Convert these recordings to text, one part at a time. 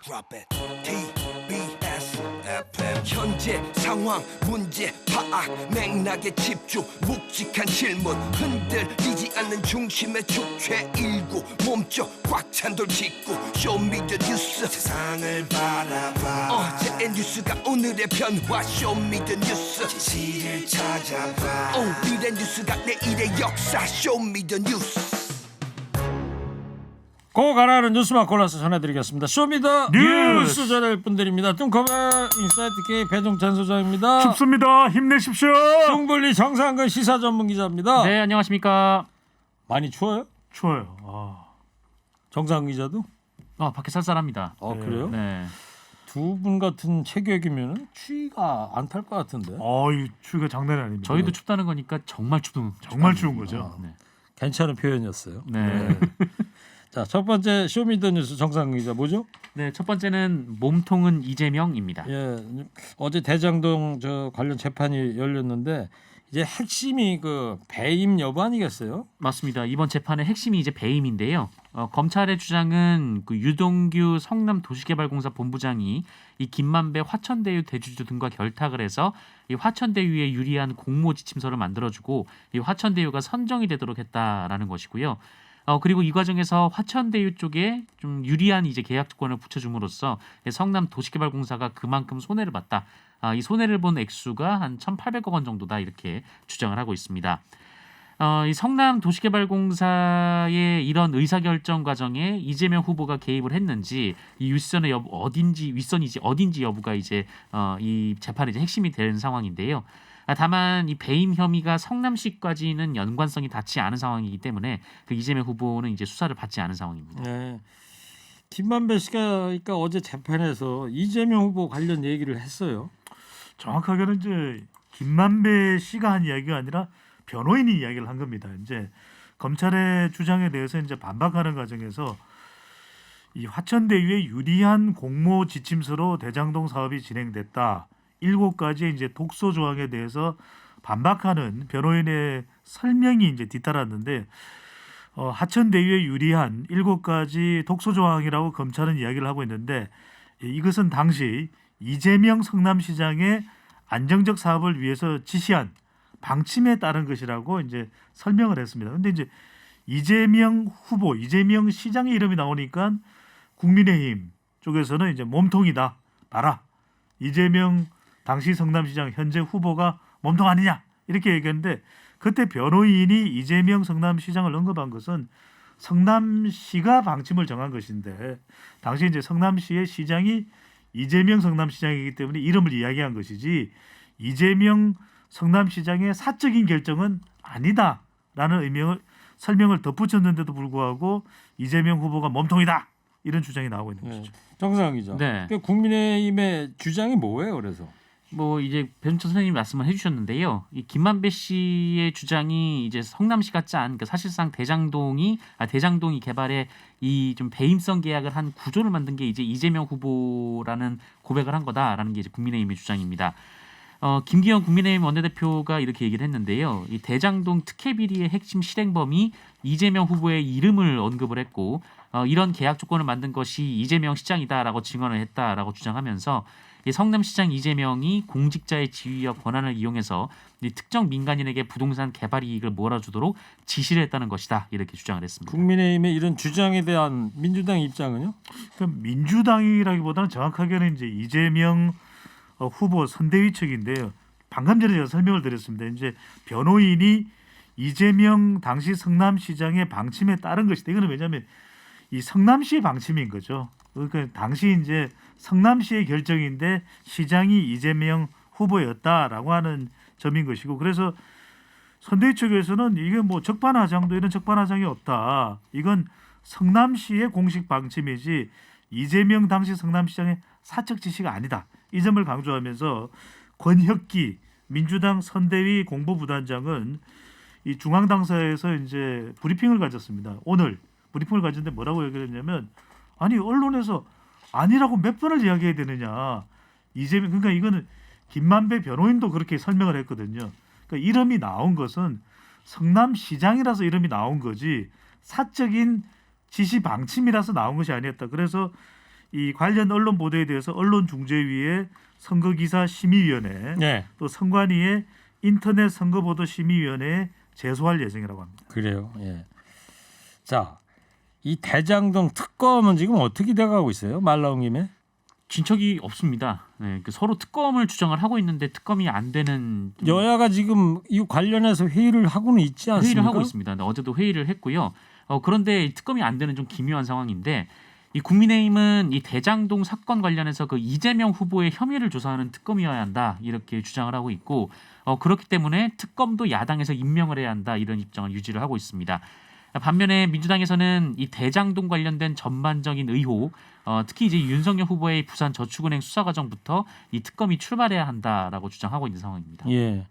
TBS FM 현재 상황 문제 파악 맥락에 집중 묵직한 질문 흔들리지 않는 중심의 축 최일구 몸쪽 꽉 찬 돌 짚고 쇼미더뉴스 세상을 바라봐 어제의 뉴스가 오늘의 변화 쇼미더뉴스 진실을 찾아봐 오늘의 뉴스가 내일의 역사 쇼미더뉴스 고 가라는 뉴스만 골라서 전해드리겠습니다. 쇼미더 뉴스 전할 분들입니다. 뚱커벨 인사이트 K 배종찬 소장입니다. 춥습니다. 힘내십시오. 뚱블리 정상근 시사 전문 기자입니다. 네, 안녕하십니까. 많이 추워요? 추워요. 정상근 기자도? 밖에 쌀쌀합니다. 그래요? 네. 두 분 같은 체격이면 추위가 안 탈 것 같은데. 이 추위가 장난이 아닙니다. 저희도 춥다는 거니까 정말 추운 거죠. 네. 괜찮은 표현이었어요. 네. 자, 첫 번째 쇼미더뉴스 정상근 기자 뭐죠? 네, 첫 번째는 몸통은 이재명입니다. 예, 어제 대장동 저 관련 재판이 열렸는데 이제 핵심이 그 배임 여부 아니겠어요? 맞습니다. 이번 재판의 핵심이 이제 배임인데요. 검찰의 주장은 그 유동규 성남도시개발공사 본부장이 이 김만배 화천대유 대주주 등과 결탁을 해서 이 화천대유에 유리한 공모 지침서를 만들어주고 이 화천대유가 선정이 되도록 했다라는 것이고요. 그리고 이 과정에서 화천대유 쪽에 좀 유리한 이제 계약 조건을 붙여줌으로써 성남도시개발공사가 그만큼 손해를 봤다. 이 손해를 본 액수가 한 1,800억 원 정도다 이렇게 주장을 하고 있습니다. 이 성남도시개발공사의 이런 의사결정 과정에 이재명 후보가 개입을 했는지 이 윗선의 여부 윗선이지 어딘지 여부가 이제 이 재판의 이제 핵심이 되는 상황인데요. 다만 이 배임 혐의가 성남시까지는 연관성이 닿지 않은 상황이기 때문에 그 이재명 후보는 이제 수사를 받지 않은 상황입니다. 네. 김만배 씨가 그러니까 어제 재판에서 이재명 후보 관련 얘기를 했어요. 정확하게는 이제 김만배 씨가 한 이야기가 아니라 변호인이 이야기를 한 겁니다. 이제 검찰의 주장에 대해서 이제 반박하는 과정에서 이 화천대유의 유리한 공모 지침서로 대장동 사업이 진행됐다. 7가지의 이제 독소 조항에 대해서 반박하는 변호인의 설명이 이제 뒤따랐는데 화천대유에 유리한 7가지 독소 조항이라고 검찰은 이야기를 하고 있는데 이것은 당시 이재명 성남시장의 안정적 사업을 위해서 지시한 방침에 따른 것이라고 이제 설명을 했습니다. 그런데 이제 이재명 후보, 이재명 시장의 이름이 나오니까 국민의힘 쪽에서는 이제 몸통이다. 봐라. 이재명 당시 성남시장 현재 후보가 몸통 아니냐 이렇게 얘기했는데 그때 변호인이 이재명 성남시장을 언급한 것은 성남시가 방침을 정한 것인데 당시 이제 성남시의 시장이 이재명 성남시장이기 때문에 이름을 이야기한 것이지 이재명 성남시장의 사적인 결정은 아니다라는 설명을 덧붙였는데도 불구하고 이재명 후보가 몸통이다 이런 주장이 나오고 있는 것이죠. 정상근 기자. 네. 그러니까 국민의힘의 주장이 뭐예요? 그래서 이제 배종찬 선생님이 말씀을 해주셨는데요. 이 김만배 씨의 주장이 이제 성남시가 짠, 그러니까 사실상 대장동이 개발에 이 좀 배임성 계약을 한 구조를 만든 게 이제 이재명 후보라는 고백을 한 거다라는 게 이제 국민의힘의 주장입니다. 김기현 국민의힘 원내대표가 이렇게 얘기를 했는데요. 이 대장동 특혜 비리의 핵심 실행범이 이재명 후보의 이름을 언급을 했고 이런 계약 조건을 만든 것이 이재명 시장이다라고 증언을 했다라고 주장하면서 이 성남시장 이재명이 공직자의 지위와 권한을 이용해서 이 특정 민간인에게 부동산 개발 이익을 몰아주도록 지시를 했다는 것이다 이렇게 주장을 했습니다. 국민의힘의 이런 주장에 대한 민주당 입장은요? 그러니까 민주당이라기보다는 정확하게는 이제 이재명 후보 선대위 측인데요. 방금 전에 제가 설명을 드렸습니다. 이제 변호인이 이재명 당시 성남시장의 방침에 따른 것이다. 이거는 왜냐하면 이 성남시의 방침인 거죠. 그러니까 당시 이제 성남시의 결정인데 시장이 이재명 후보였다라고 하는 점인 것이고 그래서 선대위 측에서는 이게 뭐 적반하장도 이런 적반하장이 없다. 이건 성남시의 공식 방침이지 이재명 당시 성남시장의 사적 지시가 아니다. 이 점을 강조하면서 권혁기 민주당 선대위 공보부단장은 이 중앙당사에서 이제 브리핑을 가졌습니다. 오늘 브리핑을 가졌는데 뭐라고 얘기를 했냐면 아니 언론에서 아니라고 몇 번을 이야기해야 되느냐. 이재명 그러니까 이거는 김만배 변호인도 그렇게 설명을 했거든요. 그러니까 이름이 나온 것은 성남시장이라서 이름이 나온 거지 사적인 지시 방침이라서 나온 것이 아니었다. 그래서 이 관련 언론 보도에 대해서 언론중재위의 선거기사심의위원회 네. 또 선관위의 인터넷 선거보도심의위원회에 제소할 예정이라고 합니다. 그래요. 예. 자, 이 대장동 특검은 지금 어떻게 돼가고 있어요? 말 나온 김에? 진척이 없습니다. 네, 그 서로 특검을 주장을 하고 있는데 특검이 안 되는 좀 여야가 지금 이 관련해서 회의를 하고는 있지 않습니까? 회의를 하고 있습니다. 네, 어제도 회의를 했고요. 그런데 특검이 안 되는 좀 기묘한 상황인데 이 국민의힘은 이 대장동 사건 관련해서 그 이재명 후보의 혐의를 조사하는 특검이어야 한다 이렇게 주장을 하고 있고 그렇기 때문에 특검도 야당에서 임명을 해야 한다 이런 입장을 유지를 하고 있습니다. 반면에 민주당에서는 이 대장동 관련된 전반적인 의혹, 특히 이제 윤석열 후보의 부산 저축은행 수사 과정부터 이 특검이 출발해야 한다라고 주장하고 있는 상황입니다. 예.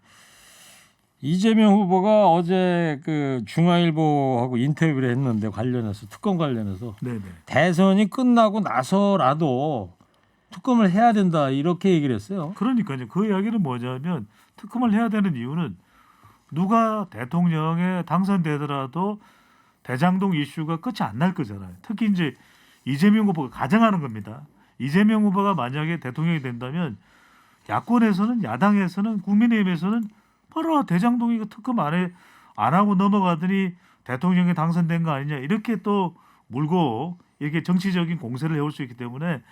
이재명 후보가 어제 그 중앙일보하고 인터뷰를 했는데 관련해서 특검 관련해서 네네. 대선이 끝나고 나서라도 특검을 해야 된다 이렇게 얘기를 했어요. 그러니까요. 그 이야기는 뭐냐면 특검을 해야 되는 이유는 누가 대통령에 당선되더라도 대장동 이슈가 끝이 안 날 거잖아요. 특히 이제 이재명 후보가 가정하는 겁니다. 이재명 후보가 만약에 대통령이 된다면 야권에서는 야당에서는 국민의힘에서는 바로 대장동이 특검 안 하고 넘어가더니 대통령에 당선된 거 아니냐 이렇게 또 물고 이렇게 정치적인 공세를 해올 수 있기 때문에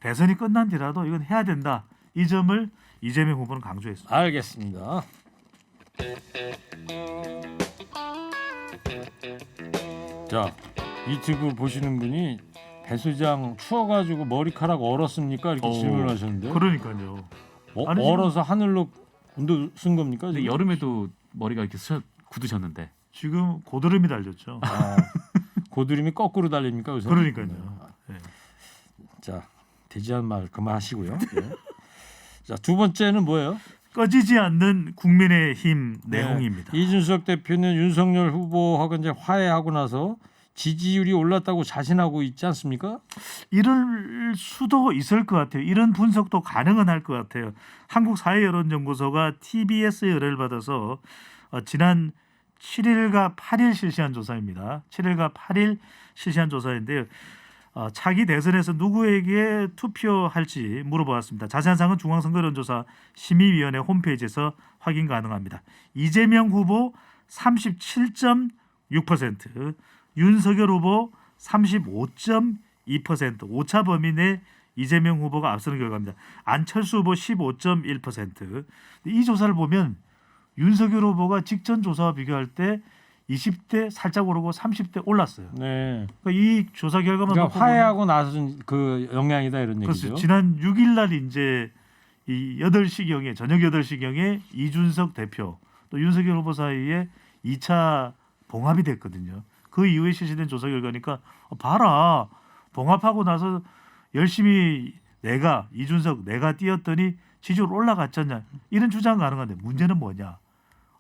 대선이 끝난 뒤라도 이건 해야 된다. 이 점을 이재명 후보는 강조했습니다. 알겠습니다. 자, 유튜브 보시는 분이 배 소장 추워가지고 머리카락 얼었습니까? 이렇게 질문하셨는데 그러니까요. 아니, 얼어서 하늘로 운동 쓴 겁니까? 근데 지금? 여름에도 머리가 이렇게 굳으셨는데 지금 고드름이 달렸죠. 고드름이 거꾸로 달립니까? 요새? 그러니까요. 네. 자, 대지한 말 그만하시고요. 예. 자, 두 번째는 뭐예요? 꺼지지 않는 국민의힘 내용입니다. 이준석 대표는 윤석열 후보하고 이제 화해하고 나서 지지율이 올랐다고 자신하고 있지 않습니까? 이럴 수도 있을 것 같아요. 이런 분석도 가능은 할 것 같아요. 한국사회여론연구소가 TBS의 의뢰를 받아서 지난 7일과 8일 실시한 조사입니다. 7일과 8일 실시한 조사인데요. 차기 대선에서 누구에게 투표할지 물어보았습니다. 자세한 사항은 중앙선거여론조사 심의위원회 홈페이지에서 확인 가능합니다. 이재명 후보 37.6%, 윤석열 후보 35.2%, 오차 범위 내 이재명 후보가 앞서는 결과입니다. 안철수 후보 15.1%. 이 조사를 보면 윤석열 후보가 직전 조사와 비교할 때 20대 살짝 오르고 30대 올랐어요. 네. 그러니까 이 조사 결과만 그러니까 놓고 화해하고 나서 그 영향이다 이런 그렇죠. 얘기죠. 지난 6일 날 이제 이 8시경에 저녁 8시경에 이준석 대표 또 윤석열 후보 사이에 2차 봉합이 됐거든요. 그 이후에 실시된 조사 결과니까 봐라. 봉합하고 나서 열심히 이준석 내가 뛰었더니 지지율 올라갔잖냐. 이런 주장 가능한데 문제는 뭐냐.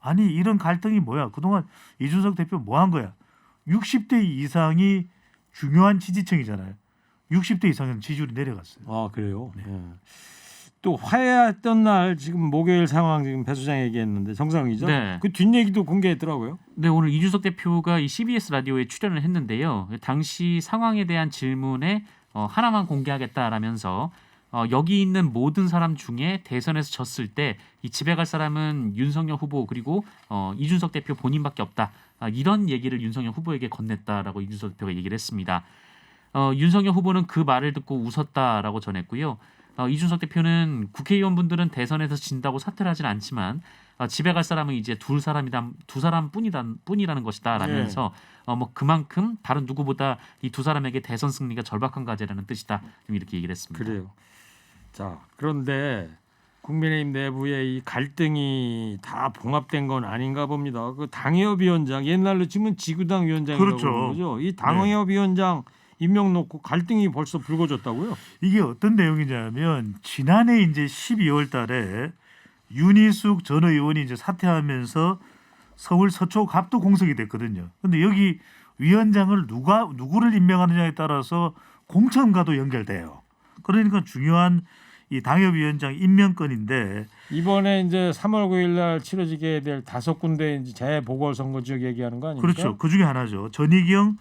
아니 이런 갈등이 뭐야. 그동안 이준석 대표 뭐 한 거야. 60대 이상이 중요한 지지층이잖아요. 60대 이상은 지지율이 내려갔어요. 아 그래요. 네. 또 화해했던 날 지금 목요일 상황 지금 배 소장 얘기했는데 정상이죠. 네. 그 뒷얘기도 공개했더라고요. 네, 오늘 이준석 대표가 이 CBS 라디오에 출연을 했는데요. 당시 상황에 대한 질문에 하나만 공개하겠다라면서 여기 있는 모든 사람 중에 대선에서 졌을 때 이 집에 갈 사람은 윤석열 후보 그리고 이준석 대표 본인밖에 없다. 이런 얘기를 윤석열 후보에게 건넸다라고 이준석 대표가 얘기를 했습니다. 윤석열 후보는 그 말을 듣고 웃었다라고 전했고요. 이준석 대표는 국회의원분들은 대선에서 진다고 사퇴를 하진 않지만 집에 갈 사람은 이제 두 사람뿐이라는 것이다라면서 뭐 그만큼 다른 누구보다 이 두 사람에게 대선 승리가 절박한 과제라는 뜻이다. 좀 이렇게 얘기를 했습니다. 그래요. 자 그런데 국민의힘 내부에 이 갈등이 다 봉합된 건 아닌가 봅니다. 그 당협위원장 옛날로 치면 지구당 위원장이라고 그렇죠. 그러는 거죠. 이 당협위원장 임명 놓고 갈등이 벌써 불거졌다고요? 이게 어떤 내용이냐면 지난해 이제 12월 달에 윤희숙 전 의원이 이제 사퇴하면서 서울 서초 갑도 공석이 됐거든요. 근데 여기 위원장을 누구를 임명하느냐에 따라서 공천과도 연결돼요. 그러니까 중요한 이 당협위원장 임명권인데 이번에 이제 3월 9일 날 치러지게 될 5군데 이제 재보궐선거 지역 얘기하는 거 아닙니까? 그렇죠. 그 중에 하나죠. 전희경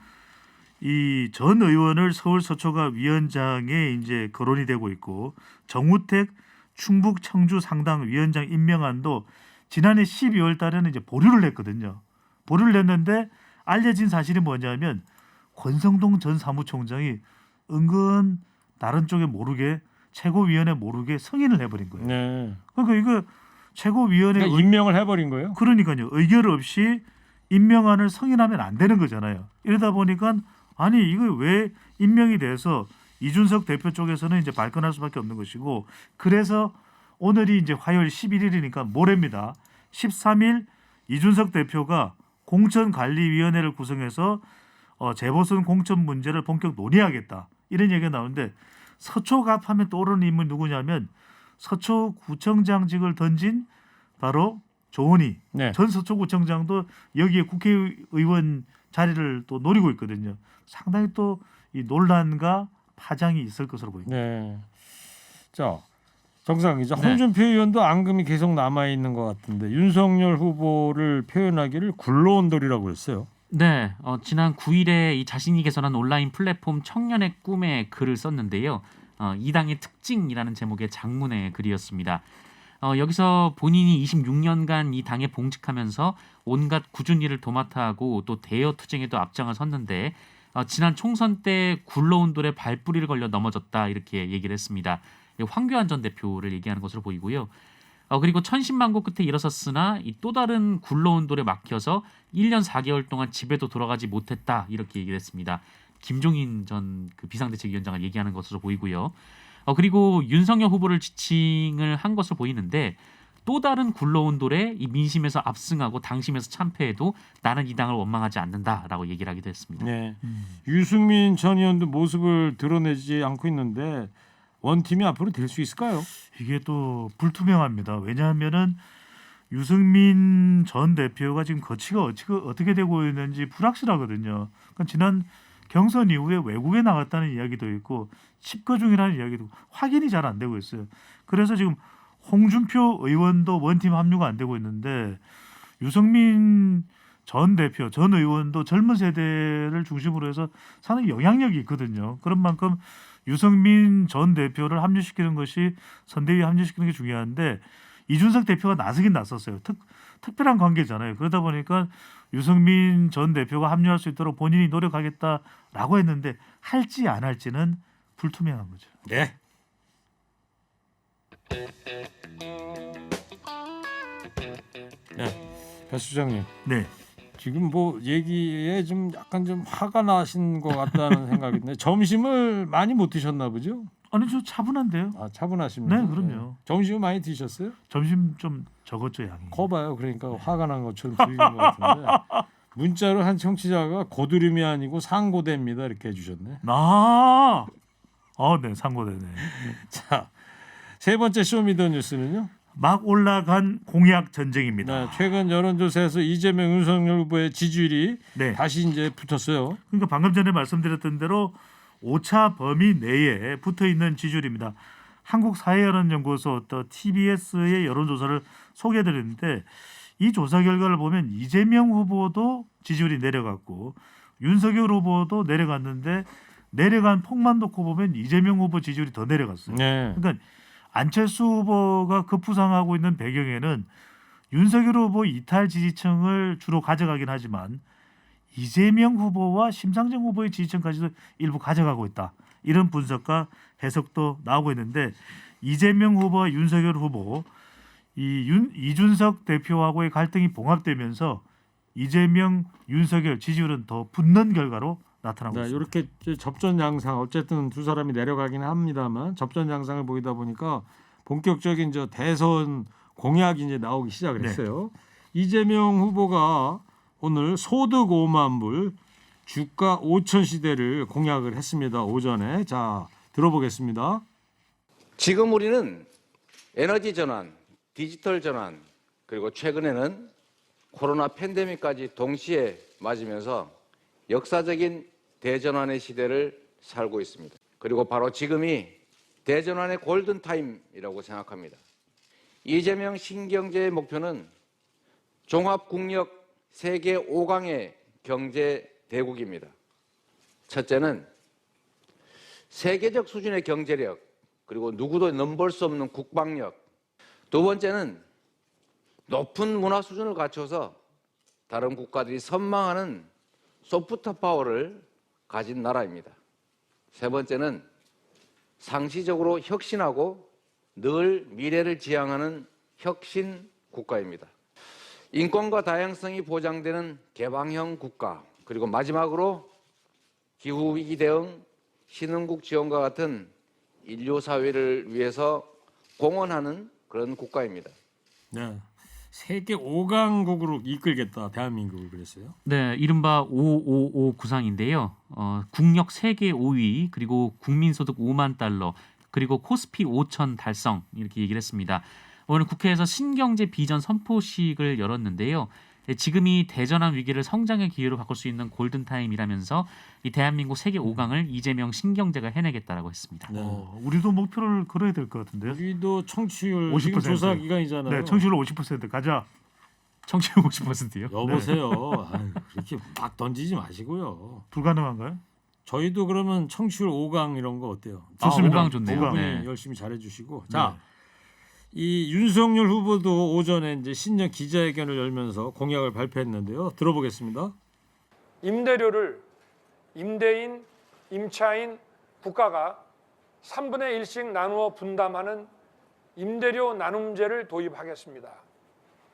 이 전 의원을 서울 서초가 위원장에 이제 거론이 되고 있고 정우택 충북 청주 상당 위원장 임명안도 지난해 12월 달에는 이제 보류를 했거든요. 보류를 했는데 알려진 사실이 뭐냐면 권성동 전 사무총장이 은근 다른 쪽에 모르게 최고위원회 모르게 승인을 해버린 거예요. 네. 그러니까 이거 최고위원회 그러니까 임명을 해버린 거예요? 그러니까요. 의결 없이 임명안을 승인하면 안 되는 거잖아요. 이러다 보니까 아니 이거 왜 임명이 돼서 이준석 대표 쪽에서는 이제 발끈할 수밖에 없는 것이고 그래서 오늘이 이제 화요일 11일이니까 모레입니다. 13일 이준석 대표가 공천관리위원회를 구성해서 재보선 공천 문제를 본격 논의하겠다 이런 얘기가 나오는데 서초갑 하면 떠오르는 인물이 누구냐면 서초구청장직을 던진 바로 조은희 네. 전 서초구청장도 여기에 국회의원 자리를 또 노리고 있거든요. 상당히 또 이 논란과 파장이 있을 것으로 보입니다. 네. 자, 정상 기자, 네. 홍준표 의원도 앙금이 계속 남아 있는 것 같은데 윤석열 후보를 표현하기를 굴러온돌이라고 했어요. 네, 지난 9일에 이 자신이 개설한 온라인 플랫폼 청년의 꿈에 글을 썼는데요. 이 당의 특징이라는 제목의 장문의 글이었습니다. 여기서 본인이 26년간 이 당에 봉직하면서 온갖 꾸준히 일을 도맡아 하고 또 대여 투쟁에도 앞장을 섰는데 지난 총선 때 굴러온 돌에 발뿌리를 걸려 넘어졌다 이렇게 얘기를 했습니다. 황교안 전 대표를 얘기하는 것으로 보이고요. 그리고 천신만고 끝에 일어섰으나 이 또 다른 굴러온 돌에 막혀서 1년 4개월 동안 집에도 돌아가지 못했다 이렇게 얘기를 했습니다. 김종인 전 그 비상대책위원장을 얘기하는 것으로 보이고요. 그리고 윤석열 후보를 지칭을 한 것으로 보이는데 또 다른 굴러온 돌에 이 민심에서 압승하고 당심에서 참패해도 나는 이 당을 원망하지 않는다라고 얘기를 하기도 했습니다. 네. 유승민 전 의원도 모습을 드러내지 않고 있는데 원팀이 앞으로 될 수 있을까요? 이게 또 불투명합니다. 왜냐하면은 유승민 전 대표가 지금 거치가 어떻게 되고 있는지 불확실하거든요. 그러니까 지난 경선 이후에 외국에 나갔다는 이야기도 있고 집거 중이라는 이야기도 있고 확인이 잘 안 되고 있어요. 그래서 지금 홍준표 의원도 원팀 합류가 안 되고 있는데 유승민 전 대표, 전 의원도 젊은 세대를 중심으로 해서 상당히 영향력이 있거든요. 그런 만큼 유승민 전 대표를 합류시키는 것이 선대위에 합류시키는 게 중요한데 이준석 대표가 나서긴 나섰어요. 특별한 관계잖아요. 그러다 보니까 유승민 전 대표가 합류할 수 있도록 본인이 노력하겠다라고 했는데 할지 안 할지는 불투명한 거죠. 네. 네. 배 수장님. 네. 지금 뭐 얘기에 좀 약간 좀 화가 나신 것 같다는 생각이 드네. 점심을 많이 못 드셨나 보죠? 아니 저 차분한데요. 아, 차분하십니다. 네, 그럼요. 점심을 많이 드셨어요? 점심 좀 적었죠 양이. 커봐요. 그러니까 화가 난 것처럼 들리는 것 같은데 문자로 한 청취자가 고드름이 아니고 상고대입니다 이렇게 해주셨네. 네, 상고되네. 자, 세 번째 쇼미더뉴스는요. 막 올라간 공약 전쟁입니다. 네, 최근 여론조사에서 이재명 윤석열 후보의 지지율이 네. 다시 이제 붙었어요. 그러니까 방금 전에 말씀드렸던 대로 오차 범위 내에 붙어 있는 지지율입니다. 한국사회여론연구소 또 TBS의 여론조사를 소개해드렸는데 이 조사 결과를 보면 이재명 후보도 지지율이 내려갔고 윤석열 후보도 내려갔는데 내려간 폭만 놓고 보면 이재명 후보 지지율이 더 내려갔어요. 네. 그러니까 안철수 후보가 급부상하고 있는 배경에는 윤석열 후보 이탈 지지층을 주로 가져가긴 하지만 이재명 후보와 심상정 후보의 지지층까지도 일부 가져가고 있다. 이런 분석과 해석도 나오고 있는데 이재명 후보와 윤석열 후보 이준석 대표하고의 갈등이 봉합되면서 이재명, 윤석열 지지율은 더 붙는 결과로 나타나고 네, 있습니다. 이렇게 접전 양상 어쨌든 두 사람이 내려가긴 합니다만 접전 양상을 보이다 보니까 본격적인 저 대선 공약이 이제 나오기 시작을 네. 했어요. 이재명 후보가 오늘 소득 5만 불, 주가 5천 시대를 공약을 했습니다. 오전에. 자, 들어보겠습니다. 지금 우리는 에너지 전환, 디지털 전환, 그리고 최근에는 코로나 팬데믹까지 동시에 맞으면서 역사적인 대전환의 시대를 살고 있습니다. 그리고 바로 지금이 대전환의 골든타임이라고 생각합니다. 이재명 신경제의 목표는 종합국력 세계 5강의 경제 대국입니다. 첫째는 세계적 수준의 경제력, 그리고 누구도 넘볼 수 없는 국방력. 두 번째는 높은 문화 수준을 갖춰서 다른 국가들이 선망하는 소프트 파워를 가진 나라입니다. 세 번째는 상시적으로 혁신하고 늘 미래를 지향하는 혁신 국가입니다. 인권과 다양성이 보장되는 개방형 국가, 그리고 마지막으로 기후위기 대응, 신흥국 지원과 같은 인류 사회를 위해서 공헌하는 그런 국가입니다. 네. 세계 5강국으로 이끌겠다 대한민국을 그랬어요. 네, 이른바 555 구상인데요. 국력 세계 5위, 그리고 국민소득 5만 달러, 그리고 코스피 5천 달성 이렇게 얘기를 했습니다. 오늘 국회에서 신경제 비전 선포식을 열었는데요. 지금이 대전환 위기를 성장의 기회로 바꿀 수 있는 골든타임이라면서 이 대한민국 세계 5강을 이재명 신경제가 해내겠다라고 했습니다. 네. 우리도 목표를 걸어야 될 것 같은데요. 우리도 청취율 50%. 지금 조사 기간이잖아요. 네, 청취율 50% 가자. 청취율 50%요. 여보세요. 아유, 그렇게 막 던지지 마시고요. 불가능한가요? 저희도 그러면 청취율 5강 이런 거 어때요? 좋습니다. 5강 좋네요. 5강. 분이 네. 열심히 잘해주시고 자. 이 윤석열 후보도 오전에 이제 신년 기자회견을 열면서 공약을 발표했는데요. 들어보겠습니다. 임대료를 임대인, 임차인, 국가가 3분의 1씩 나누어 분담하는 임대료 나눔제를 도입하겠습니다.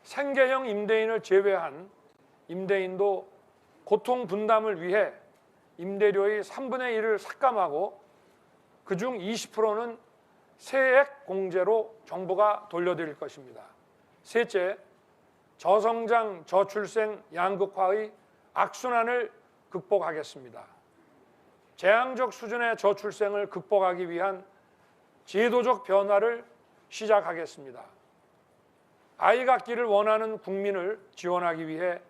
생계형 임대인을 제외한 임대인도 고통 분담을 위해 임대료의 3분의 1을 삭감하고 그중 20%는 세액 공제로 정부가 돌려드릴 것입니다. 셋째, 저성장 저출생 양극화의 악순환을 극복하겠습니다. 재앙적 수준의 저출생을 극복하기 위한 제도적 변화를 시작하겠습니다. 아이 갖기를 원하는 국민을 지원하기 위해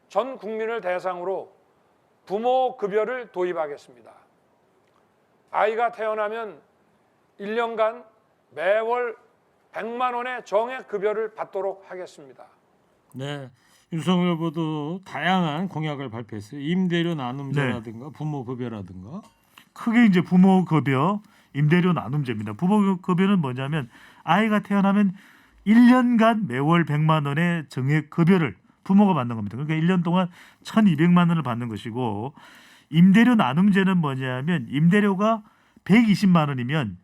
전 국민을 대상으로 부모 급여를 도입하겠습니다. 아이가 태어나면 1년간 매월 100만 원의 정액 급여를 받도록 하겠습니다. 네, 윤석열 후보도 다양한 공약을 발표했어요. 임대료 나눔제라든가 부모 급여라든가. 크게 이제 부모 급여, 임대료 나눔제입니다. 부모 급여는 뭐냐면 아이가 태어나면 1년간 매월 100만 원의 정액 급여를 부모가 받는 겁니다. 그러니까 1년 동안 1,200만 원을 받는 것이고, 임대료 나눔제는 뭐냐면 임대료가 120만 원이면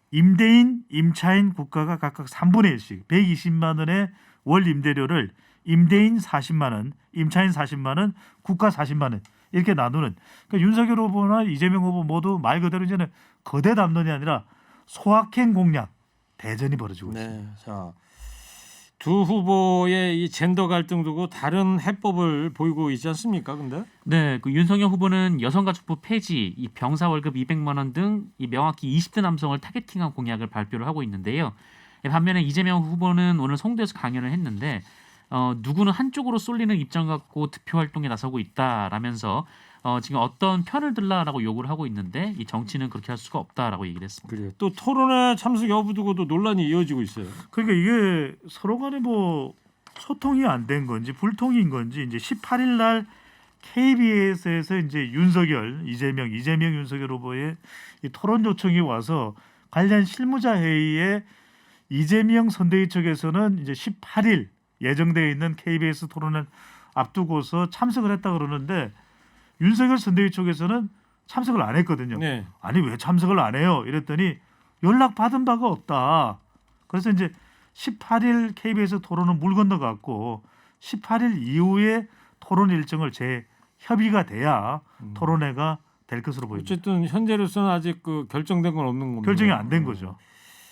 임대인, 임차인, 국가가 각각 3분의 1씩 120만 원의 월 임대료를 임대인 40만 원, 임차인 40만 원, 국가 40만 원 이렇게 나누는. 그러니까 윤석열 후보나 이재명 후보 모두 말 그대로 이제는 거대 담론이 아니라 소확행 공략 대전이 벌어지고 있습니다. 네, 자, 두 후보의 이 젠더 갈등 두고 다른 해법을 보이고 있지 않습니까? 근데 네, 그 윤석열 후보는 여성가족부 폐지, 이 병사 월급 200만 원 등 이 명확히 20대 남성을 타겟팅한 공약을 발표를 하고 있는데요. 반면에 이재명 후보는 오늘 송도에서 강연을 했는데 누구는 한쪽으로 쏠리는 입장 갖고 득표 활동에 나서고 있다라면서 지금 어떤 편을 들라라고 요구를 하고 있는데 이 정치는 그렇게 할 수가 없다라고 얘기를 했습니다. 그래요. 또 토론회 참석 여부 두고도 논란이 이어지고 있어요. 그러니까 이게 서로 간에 뭐 소통이 안 된 건지 불통인 건지 이제 18일 날 KBS에서 이제 윤석열, 이재명 윤석열 후보의 이 토론 요청이 와서 관련 실무자 회의에 이재명 선대위 측에서는 이제 18일 예정되어 있는 KBS 토론을 앞두고서 참석을 했다 그러는데 윤석열 선대위 쪽에서는 참석을 안 했거든요. 네. 아니 왜 참석을 안 해요? 이랬더니 연락 받은 바가 없다. 그래서 이제 18일 KBS 토론은 물 건너갔고 18일 이후에 토론 일정을 재협의가 돼야 토론회가 될 것으로 보입니다. 어쨌든 현재로서는 아직 그 결정된 건 없는 겁니다. 결정이 안 된 거죠.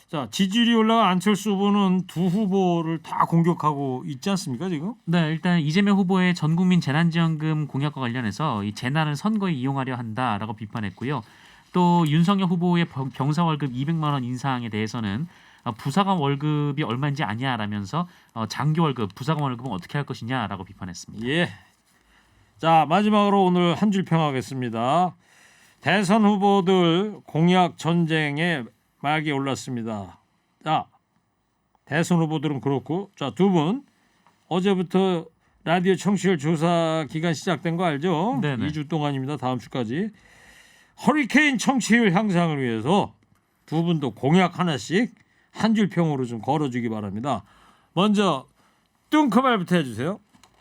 자, 지지율이 올라간 안철수 후보는 두 후보를 다 공격하고 있지 않습니까 지금? 네, 일단 이재명 후보의 전국민 재난지원금 공약과 관련해서 이 재난을 선거에 이용하려 한다라고 비판했고요. 또 윤석열 후보의 병사 월급 200만 원 인상에 대해서는 부사관 월급이 얼마인지 아냐라면서 장교 월급, 부사관 월급은 어떻게 할 것이냐라고 비판했습니다. 예. 자, 마지막으로 오늘 한 줄 평하겠습니다. 대선 후보들 공약 전쟁에 막이 올랐습니다. 자, 대선 후보들은 그렇고, 자, 두 분 어제부터 라디오 청취율 조사 기간 시작된 거 알죠? 네네. 2주 동안입니다. 다음 주까지. 허리케인 청취율 향상을 위해서 두 분도 공약 하나씩 한 줄 평으로 좀 걸어주기 바랍니다. 먼저 뚱크말부터 해주세요.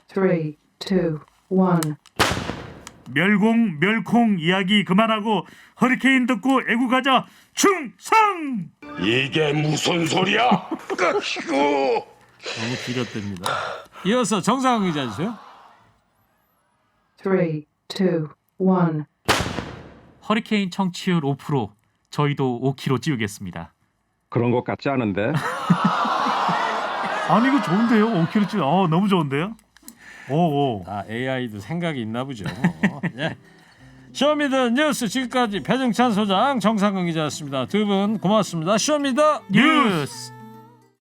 3, 2, 1. 멸공 이야기 그만하고 허리케인 듣고 애국가자 충성. 이게 무슨 소리야? 끄시고. 너무 길었답니다. 이어서 정상훈 기자 주세요. 3, 2, 1. 허리케인 청취율 5%, 저희도 5kg 찌우겠습니다. 그런 것 같지 않은데. 아니 이거 좋은데요? 5kg 너무 좋은데요? 오. 아, AI도 생각이 있나 보죠. 예. 쇼미더 뉴스 지금까지 배정찬 소장, 정상근 기자였습니다. 두 분 고맙습니다. 쇼미더 뉴스.